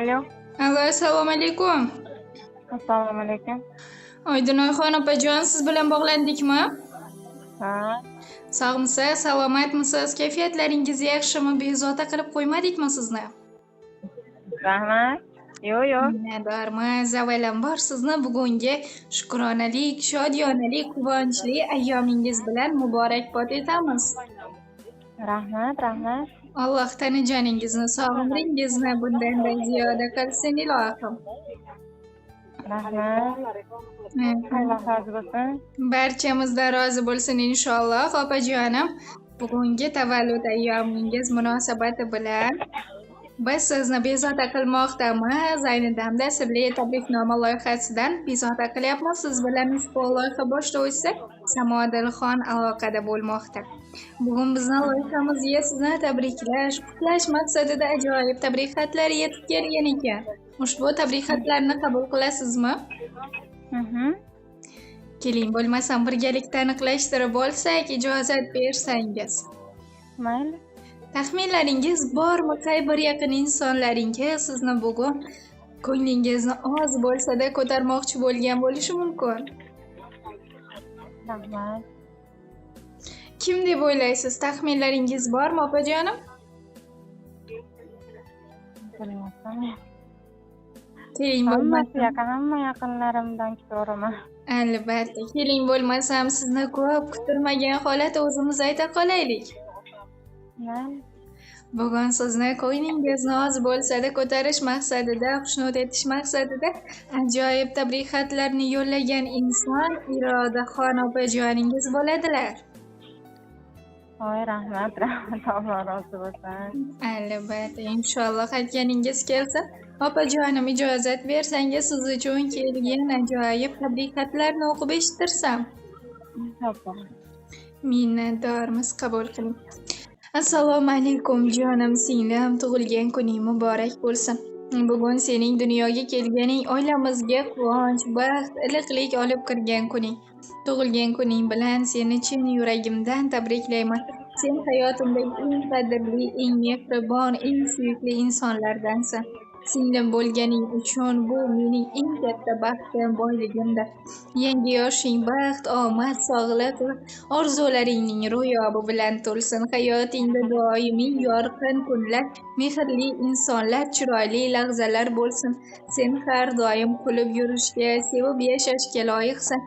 Alo, Alo, assalomu alaykum. assalomu alaykum. Oydinoyxon opajon, siz bilan bog'landikmi? Ha, Sog'misiz, salomatmisiz? Kayfiyatlaringiz yaxshimi? Bezovta qilib qo'ymadikmi sizni? rahmat. Yo'q. Minnatdormiz. Avvalambor sizni bugungi shukronalik, shodiyonalik, quvonchli ayyomingiz bilan muborakbod etamiz. Rahmat. Alloh tanajoningizni, sog' umringizni bundan-da ziyoda qilsin ilohim. Rahmat. Alloh rozi bo'lsin. Barchamizdan rozi bo'lsin inshaalloh. Opajonim, bugungi tavallud ayyomingiz munosabati bilan biz sizni bezovta qilmoqdamiz. Ayni damda sirli tabriknoma loyihasidan bezovta qilyapmiz. Siz bilan ushbu loyiha boshlovchisi Samodilxon aloqada bo'lmoqda. Bugun bizni loyihamizga sizni tabriklash, qutlash maqsadida ajoyib tabrik xatlari yetib kelgan ekan. Ushbu tabrik xatlarni qabul qilasizmi? Keling, bo'lmasam birgalikda aniqlashtirib olsak, ijozat bersangiz. Mayli. Taxminlaringiz bormi, qay bir yaqin insonlaringiz sizni bugun ko'nglingizni oz bo'lsa-da ko'tarmoqchi bo'lgan bo'lishi mumkin? Rahmat. Kim deb o'ylaysiz? Taxminlaringiz bormi, opajonim? Bilmasam. Keling, bo'lmasam. Hamma yaqinlarimdan ko'raman. Albatta, keling, bo'lmasam sizni ko'p kutilmagan holat o'zimiz ayta qolaylik. Mayli. Bugun sizni ko'nglingizni oz bo'lsa-da ko'tarish maqsadida, xushnud etish maqsadida ajoyib tabrik xatlarni yo'llagan inson Irodaxon opajoningiz bo'ladilar. Voy, rahmat. Alloh rozi bo'lsin. Albatta, inshaalloh aytganingiz kelsin. Opajonim, ijozat bersangiz siz uchun kelgan ajoyib tabrik xatlarni o'qib eshittirsam. Xo'p. Minnatdormiz, qabul qiling. Assalomu alaykum jonim singlim, tug'ilgan kuning muborak bo'lsin. Bugun sening dunyoga kelganing oilamizga quvonch, baxt, iliqlik olib kirgan kuning. Tug'ilgan kuning bilan seni chin yuragimdan tabriklayman. Sen hayotimdagi eng qadrli, eng mehribon, eng suyukli insonlardansan. Singlim bo'lganing uchun bu mening eng katta baxtim, boyligimdir. Yangi yoshing baxt, omad, sog'lik va orzularingning ro'yobi bilan to'lsin. Hayotingda doimiy yorqin kunlar, mehrli insonlar, chiroyli lahzalar bo'lsin. Sen har doim kulib yurishga, sevib yashashga loyiqsan.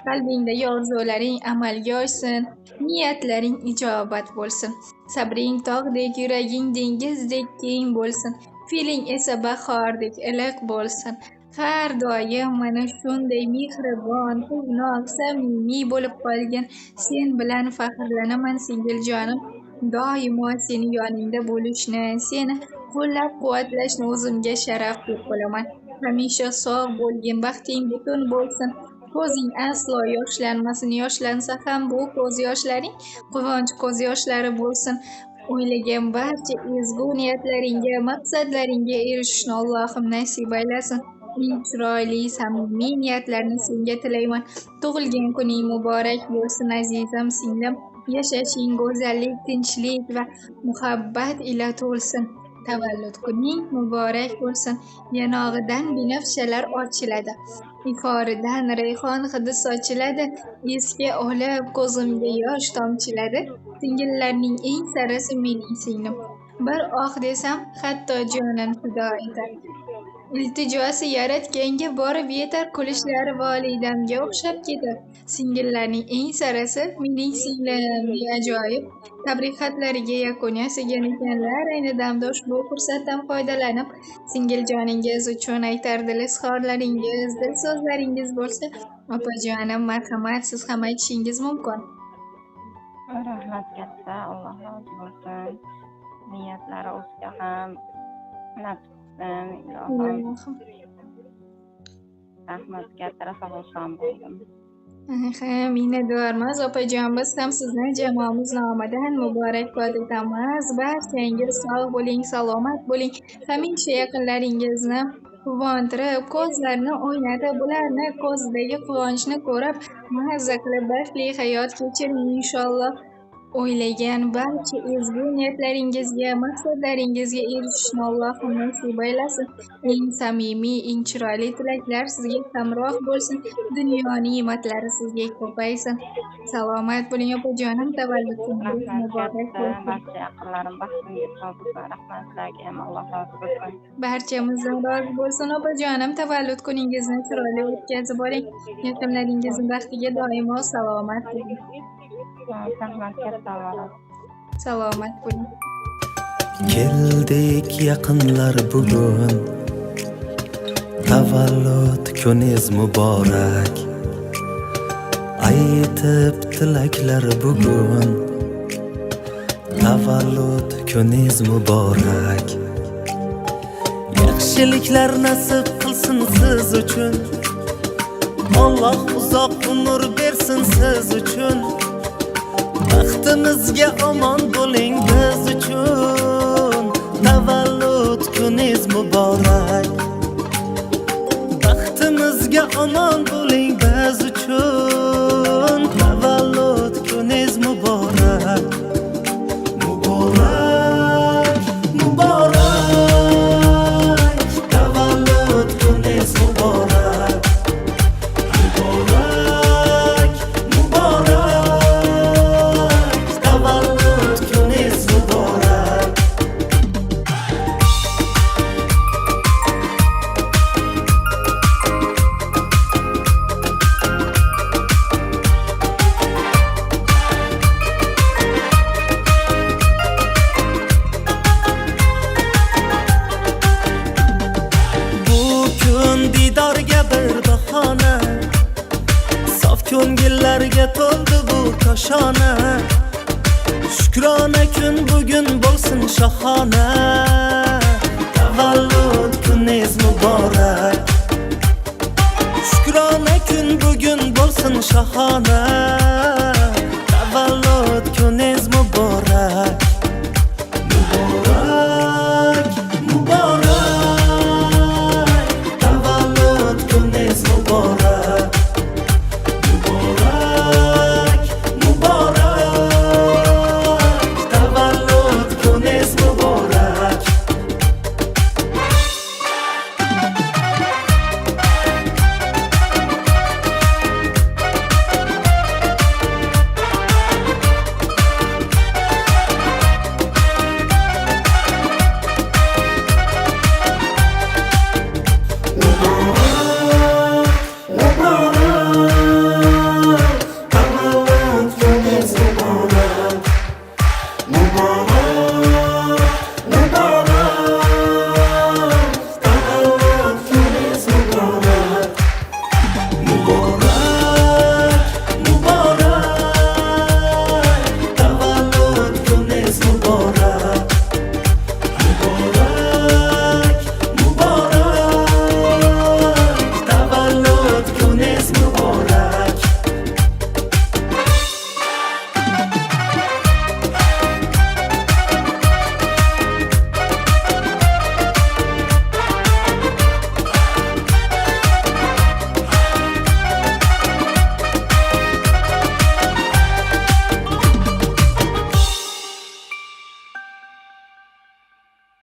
Qalbingdagi orzularing amalga oshsin, niyatlaring ijobat bo'lsin. Sabring tog'dek, yuraging dengizdek keng bo'lsin. Feeling esa bahordek iliq bo'lsin. Har doim mana shunday mehribon, quvnoq, samimiy bo'lib qolgin. Sen bilan faxrlanaman singiljonim. Doimo seni yoningda bo'lishni, seni qo'llab-quvvatlashni o'zimga sharaf deb bilaman. Hamisha sog' bo'lgin, baxting butun bo'lsin. Ko'zing aslo yoshlanmasin. Yoshlansa ham bu ko'z yoshlaring quvonch ko'z yoshlari bo'lsin. O'ylagan barcha ezgu niyatlaringga, maqsadlaringga erishishni Allohim nasib aylasin. Eng chiroyli, samimiy niyatlarni senga tilayman. Tug'ilgan kuning muborak bo'lsin azizam singlim. Yashashing go'zallik, tinchlik va muhabbat ila to'lsin. Tavallud kuning muborak bo'lsin. Yanog'idan binafshalar ochiladi. Iforidan rayhon hidi sochiladi. Esga olib ko'zimga yosh tomchiladi. Singillarning eng sarasi mening singlim. Bir oq desam, hatto jonim fido etar. Iltijosi yaratganga borib yetar, kulishlari volidamga o'xshab ketar. Singillarning eng sarasi mening singlim. Ajoyib tabrik xatlariga yakun yasagan ekanlar. Ayni damda ushbu fursatdan foydalanib, singiljoningiz uchun aytar dil izhorlaringiz, dil so'zlaringiz bo'lsa, opajonim marhamat, siz ham aytishingiz mumkin. Rahmat katta. Alloh rozi bo'lsin. Niyatlari o'ziga ham nasib qilsin. Ilohim. Rahmat katta. Rafa xursand bo'ldim. Minnatdormiz opajon, biz ham sizni jamoamiz nomidan muborakbod etamiz. Barchangiz sog' bo'ling, salomat bo'ling. Hamisha yaqinlaringizni quvontirib, ko'zlarini o'ynatib, ularni ko'zidagi quvonchni ko'rib, mazza qilib baxtli hayot kechiring inshaalloh. o'ylagan barcha ezgu niyatlaringizga, maqsadlaringizga erishishni Allohim nasib aylasin. Eng samimiy, eng chiroyli tilaklar sizga hamroh bo'lsin. Dunyo ne'matlari sizga ko'paysin. Salomat bo'ling opajonim, tavallud kuningiz Rahmat muborak katta. bo'lsin. Barcha yaqinlarim baxtimga sobitman. Rahmat sizlarga ham Alloh rozi bo'lsin. Barchamizdan rozi bo'lsin opajonim, tavallud kuningizni chiroyli o'tkazib oling. Yaqinlaringizni baxtiga doimo salomat bo'ling. Rahmat katta. Alloh rozi bo'lsin. Salomat bo'ling. Keldik yaqinlar bugun, tavallud kuningiz muborak. Aytib tilaklar bugun, tavallud kuningiz muborak. Yaxshiliklar nasib qilsin siz uchun, Alloh uzoq umr bersin siz uchun. Baxtimizga omon bo'ling biz uchun, tavallud kuningiz muborak. Baxtimizga omon bo'ling biz uchun, tavallud kuningiz muborak. Muborak, muborak, tavallud kuningiz muborak. Muborak, muborak, tavallud kuningiz muborak. Bu kun didorga bir bahona, sof ko'ngillarga to'ldi bu koshona. Shukrona kun bugun bo'lsin shohona, tavallud kuningiz muborak. Shukrona kun bugun bo'lsin shohona,